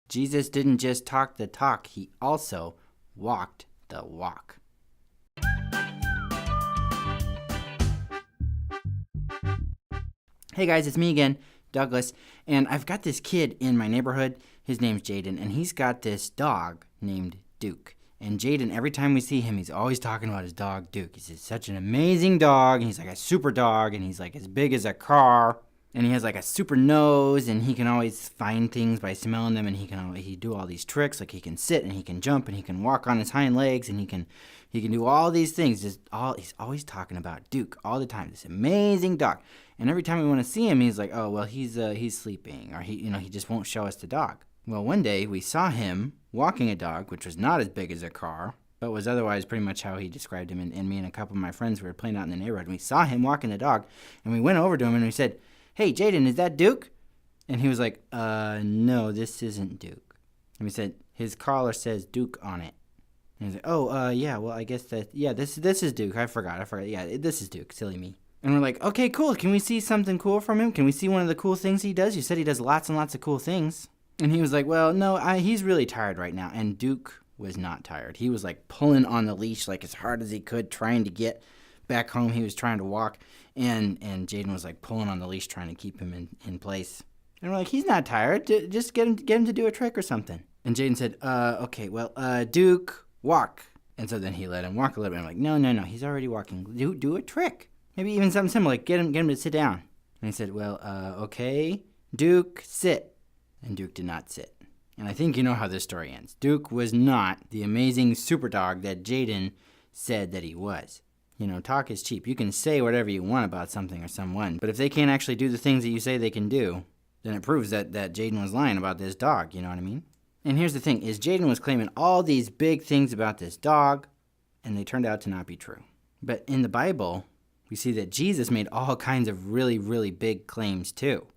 Jesus didn't just talk the talk, he also walked the walk. Hey guys, it's me again, Douglas, and I've got this kid in my neighborhood. His name's Jaden, and he's got this dog named Duke. And Jaden, every time we see him, he's always talking about his dog, Duke. He's such an amazing dog, and he's like a super dog, and he's like as big as a car, and he has like a super nose, and he can always find things by smelling them, and he do all these tricks, like he can sit, and he can jump, and he can walk on his hind legs, and he can do all these things. He's always talking about Duke all the time, this amazing dog. And every time we want to see him, he's like, oh, well, he's sleeping, or he just won't show us the dog. Well, one day we saw him walking a dog, which was not as big as a car, but was otherwise pretty much how he described him. And me and a couple of my friends, we were playing out in the neighborhood, and we saw him walking the dog, and we went over to him, and we said, hey, Jaden, is that Duke? And he was like, no, this isn't Duke. And we said, his collar says Duke on it. And he's like, oh, yeah, well, I guess this is Duke. I forgot. Yeah, this is Duke. Silly me. And we're like, okay, cool. Can we see something cool from him? Can we see one of the cool things he does? You said he does lots and lots of cool things. And he was like, well, no, he's really tired right now. And Duke was not tired. He was like pulling on the leash like as hard as he could, trying to get back home. He was trying to walk. And Jaden was like pulling on the leash, trying to keep him in place. And we're like, he's not tired. Just get him to do a trick or something. And Jaden said, okay, well, Duke, walk. And so then he let him walk a little bit. I'm like, no, he's already walking. Do a trick. Maybe even something similar, like get him to sit down. And he said, well, okay, Duke, sit. And Duke did not sit. And I think you know how this story ends. Duke was not the amazing super dog that Jaden said that he was. You know, talk is cheap. You can say whatever you want about something or someone, but if they can't actually do the things that you say they can do, then it proves that Jaden was lying about this dog, you know what I mean? And here's the thing, is Jaden was claiming all these big things about this dog, and they turned out to not be true. But in the Bible, we see that Jesus made all kinds of really, really big claims too.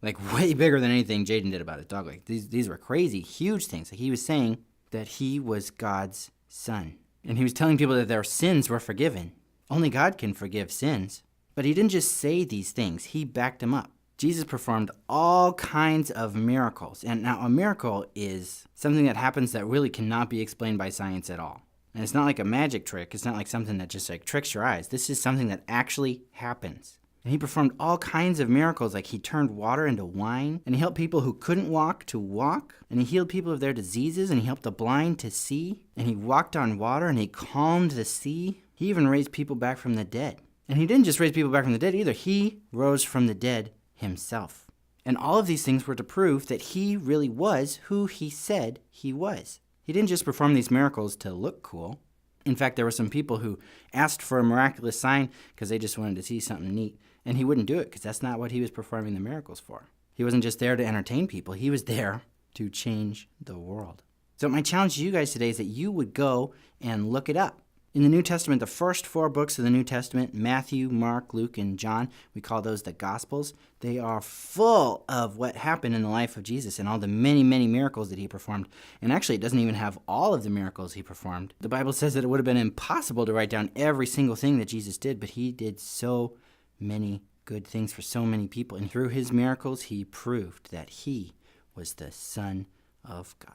Like way bigger than anything Jaden did about his dog. Like these were crazy, huge things. Like he was saying that he was God's son. And he was telling people that their sins were forgiven. Only God can forgive sins. But he didn't just say these things, he backed them up. Jesus performed all kinds of miracles. And now a miracle is something that happens that really cannot be explained by science at all. And it's not like a magic trick. It's not like something that just like tricks your eyes. This is something that actually happens. And he performed all kinds of miracles, like he turned water into wine, and he helped people who couldn't walk to walk, and he healed people of their diseases, and he helped the blind to see, and he walked on water, and he calmed the sea. He even raised people back from the dead. And he didn't just raise people back from the dead either. He rose from the dead himself. And all of these things were to prove that he really was who he said he was. He didn't just perform these miracles to look cool. In fact, there were some people who asked for a miraculous sign because they just wanted to see something neat. And he wouldn't do it because that's not what he was performing the miracles for. He wasn't just there to entertain people. He was there to change the world. So my challenge to you guys today is that you would go and look it up. In the New Testament, the first 4 books of the New Testament, Matthew, Mark, Luke, and John, we call those the Gospels. They are full of what happened in the life of Jesus and all the many, many miracles that he performed. And actually, it doesn't even have all of the miracles he performed. The Bible says that it would have been impossible to write down every single thing that Jesus did, but he did so many good things for so many people. And through his miracles, he proved that he was the Son of God.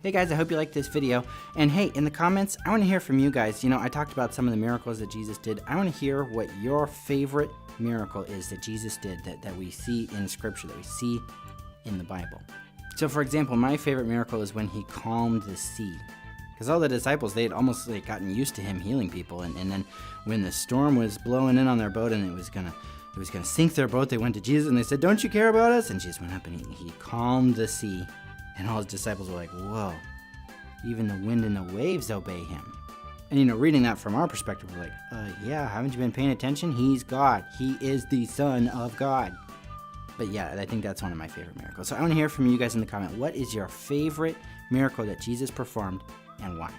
Hey guys, I hope you liked this video. And hey, in the comments, I want to hear from you guys. You know, I talked about some of the miracles that Jesus did. I want to hear what your favorite miracle is that Jesus did, that we see in Scripture, that we see in the Bible. So for example, my favorite miracle is when he calmed the sea. Because all the disciples, they had almost gotten used to him healing people. And then when the storm was blowing in on their boat and it was gonna sink their boat, they went to Jesus and they said, don't you care about us? And Jesus went up and he calmed the sea. And all his disciples were like, whoa, even the wind and the waves obey him. And, you know, reading that from our perspective, we're like, yeah, haven't you been paying attention? He's God. He is the Son of God. But yeah, I think that's one of my favorite miracles. So I want to hear from you guys in the comment. What is your favorite miracle that Jesus performed and why?